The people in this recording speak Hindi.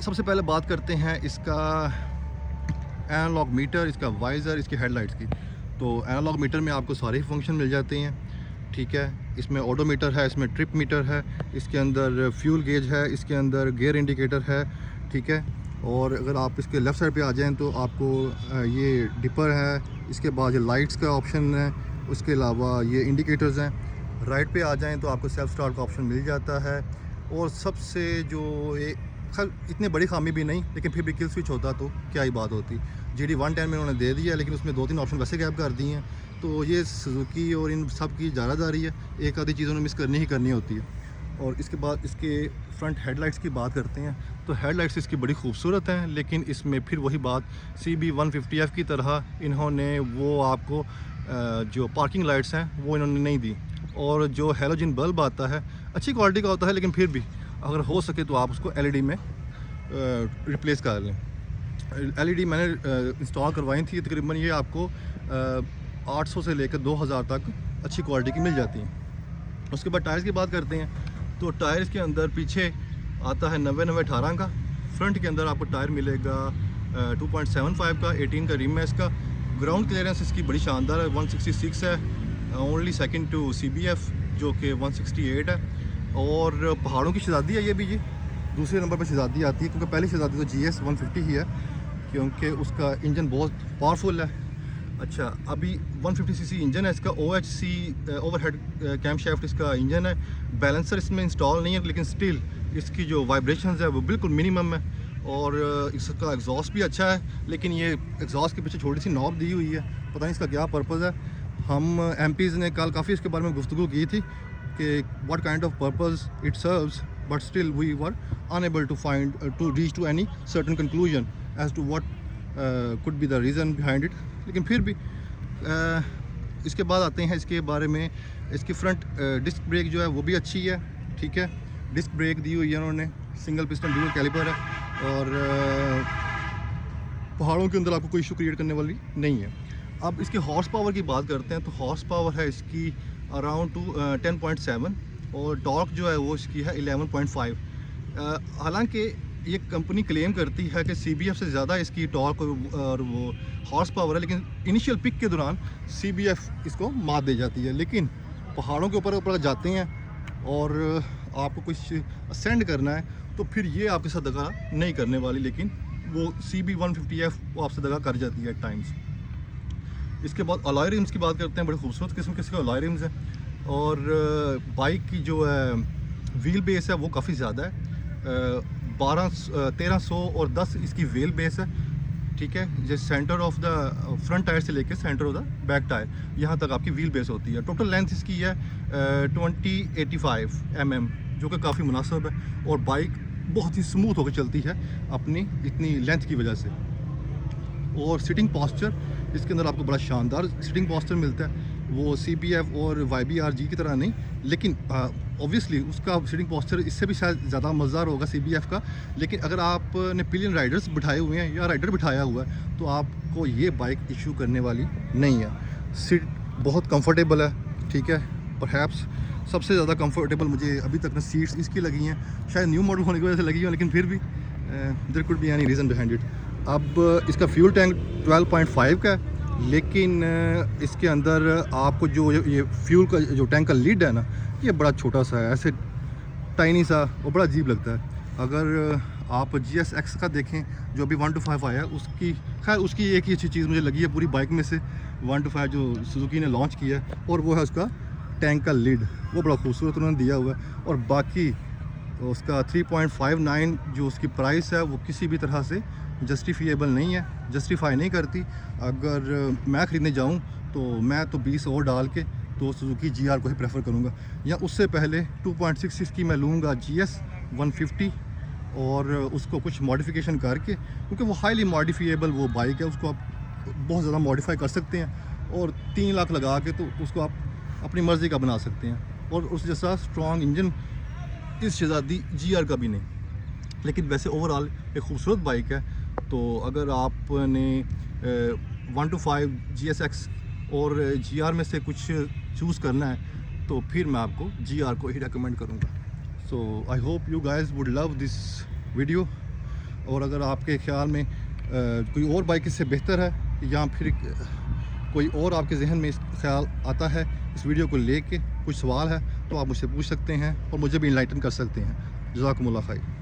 सबसे पहले बात करते हैं इसका एनालॉग मीटर, इसका वाइज़र, इसकी हेडलाइट्स की। तो एनालॉग मीटर में आपको सारे ही फंक्शन मिल जाते हैं, ठीक है। इसमें ओडोमीटर है, इसमें ट्रिप मीटर है, इसके अंदर फ्यूल गेज है, इसके अंदर गियर इंडिकेटर है, ठीक है। और अगर आप इसके लेफ़्ट साइड पे आ जाएँ तो आपको ये डिपर है, इसके बाद ये लाइट्स का ऑप्शन है, उसके अलावा ये इंडिकेटर्स हैं। राइट पे आ जाएँ तो आपको सेल्फ स्टार्ट का ऑप्शन मिल जाता है। और सबसे जो ये खैर इतनी बड़ी खामी भी नहीं, लेकिन फिर भी किल स्विच होता तो क्या ही बात होती। GD 110 में उन्होंने दे दिया, लेकिन उसमें 2-3 ऑप्शन वैसे गैप कर दिए हैं। तो ये सुजुकी और इन सब की ज़्यादादारी है, एक आधी चीज़ उन्हें मिस करनी ही करनी होती है। और इसके बाद इसके फ्रंट हेडलाइट्स की बात करते हैं तो हेडलाइट्स इसकी बड़ी खूबसूरत हैं, लेकिन इसमें फिर वही बात CB 150F की तरह इन्होंने वो आपको जो पार्किंग लाइट्स हैं वो इन्होंने नहीं दी। और जो हैलोजन बल्ब आता है अच्छी क्वालिटी का होता है, लेकिन फिर भी अगर हो सके तो आप उसको LED में रिप्लेस कर लें। LED मैंने इंस्टॉल करवाई थी, तकरीबन ये आपको 800 से लेकर 2000 तक अच्छी क्वालिटी की मिल जाती हैं। उसके बाद टायर्स की बात करते हैं तो टायर्स के अंदर पीछे आता है 90-90-18 का। फ्रंट के अंदर आपको टायर मिलेगा 2.75 का, 18 का रिम है इसका। ग्राउंड क्लियरेंस इसकी बड़ी शानदार है, 166 है, ओनली सेकंड टू CBF जो कि 168 है। और पहाड़ों की शहज़ादी है ये भी, ये दूसरे नंबर पर शहज़ादी आती है, क्योंकि पहली शहज़ादी तो GS 150 ही है, क्योंकि उसका इंजन बहुत पावरफुल है। अच्छा, अभी 150cc इंजन है इसका, OHC ओवरहेड कैमशाफ्ट इसका इंजन है। बैलेंसर इसमें इंस्टॉल नहीं है, लेकिन स्टिल इसकी जो वाइब्रेशंस है वो बिल्कुल मिनिमम है। और इसका एग्जॉस्ट भी अच्छा है, लेकिन ये एग्जॉस्ट के पीछे छोटी सी नॉब दी हुई है, पता नहीं इसका क्या पर्पज़ है। हम MPs ने कल काफ़ी इसके बारे में गुफ्तगू की थी कि what kind of purpose it serves, but still we were unable to reach to any certain conclusion as to what could be the reason behind it. लेकिन फिर भी इसके बाद आते हैं इसके बारे में। इसकी फ्रंट डिस्क ब्रेक जो है वो भी अच्छी है, ठीक है। डिस्क ब्रेक दी हुई है उन्होंने, सिंगल पिस्टन ड्यूल कैलिपर है। और पहाड़ों के अंदर आपको कोई इशू क्रिएट करने वाली नहीं है। अब इसके हॉर्स पावर की बात करते हैं तो हॉर्स पावर है इसकी अराउंड 10.7 और टॉर्क जो है वो इसकी है 11.5। हालांकि ये कंपनी क्लेम करती है कि CBF से ज़्यादा इसकी टॉर्क और वो हॉर्स पावर है, लेकिन इनिशियल पिक के दौरान CBF इसको मात दे जाती है। लेकिन पहाड़ों के ऊपर जाते हैं और आपको कुछ असेंड करना है तो फिर ये आपके साथ दगा नहीं करने वाली, लेकिन वो CB 150F वो आपसे दगा कर जाती है एट टाइम्स। इसके बाद अलॉय रिम्स की बात करते हैं, बड़े खूबसूरत किस्म के इसके अलॉय रिम्स हैं। और बाइक की जो है व्हील बेस है वो काफ़ी ज़्यादा है, 1300 और 10 इसकी व्हील बेस है, ठीक है। जैसे centre of the front tyre से लेकर centre of the back tyre यहाँ तक आपकी व्हील बेस होती है। टोटल लेंथ इसकी है 2085 mm, जो कि काफ़ी मुनासिब है। और बाइक बहुत ही स्मूथ होकर चलती है अपनी इतनी लेंथ की वजह से। और सिटिंग पॉस्चर इसके अंदर आपको बड़ा शानदार सिटिंग पॉस्चर मिलता है, वो CBF और YBRG की तरह नहीं, लेकिन ऑब्वियसली उसका सिटिंग पॉस्चर इससे भी शायद ज़्यादा मज़ेदार होगा CBF का। लेकिन अगर आपने पिलियन राइडर्स बिठाए हुए हैं या राइडर बिठाया हुआ है तो आपको ये बाइक इशू करने वाली नहीं है। सीट बहुत कंफर्टेबल है, ठीक है। परहैप्स सबसे ज़्यादा कंफर्टेबल मुझे अभी तक ना सीट्स इसकी लगी हैं, शायद न्यू मॉडल होने की वजह से लगी हैं, लेकिन फिर भी there could be any reason behind it. अब इसका फ्यूल टैंक 12.5 का है, लेकिन इसके अंदर आपको जो ये फ्यूल का जो टैंक का लीड है ना, ये बड़ा छोटा सा है, ऐसे टाइनी सा, और बड़ा अजीब लगता है। अगर आप GSX का देखें जो अभी 125 आया, उसकी खैर उसकी एक ही अच्छी चीज़ मुझे लगी है पूरी बाइक में से 125 जो सुजुकी ने लॉन्च किया है, और वो है उसका टैंक का लीड, वो बड़ा खूबसूरत उन्होंने दिया हुआ है। और बाकी उसका 3.59 जो उसकी प्राइस है वो किसी भी तरह से जस्टिफिएबल नहीं है, जस्टिफाई नहीं करती। अगर मैं ख़रीदने जाऊं तो मैं तो 20 और डाल के तो सुजुकी GR को ही प्रेफर करूंगा, या उससे पहले 2.66 की मैं लूँगा GS 150 और उसको कुछ मॉडिफिकेशन करके, क्योंकि वो हाईली मॉडिफिएबल वो बाइक है, उसको आप बहुत ज़्यादा मॉडिफाई कर सकते हैं और 3 लाख लगा के तो उसको आप अपनी मर्ज़ी का बना सकते हैं। और उस जैसा स्ट्रॉन्ग इंजन इस शहज़ादी GR का भी नहीं, लेकिन वैसे ओवरऑल एक खूबसूरत बाइक है। तो अगर आपने 125 GSX और GR में से कुछ चूज़ करना है तो फिर मैं आपको GR को ही रेकमेंड करूँगा। So I hope you guys would love this video. और अगर आपके ख़्याल में कोई और बाइक इससे बेहतर है या फिर कोई और आपके जहन में इस ख्याल आता है इस वीडियो को लेके कुछ सवाल है तो आप मुझसे पूछ सकते हैं और मुझे भी इनलाइटन कर सकते हैं। जज़ाकुमुल्लाह खैर।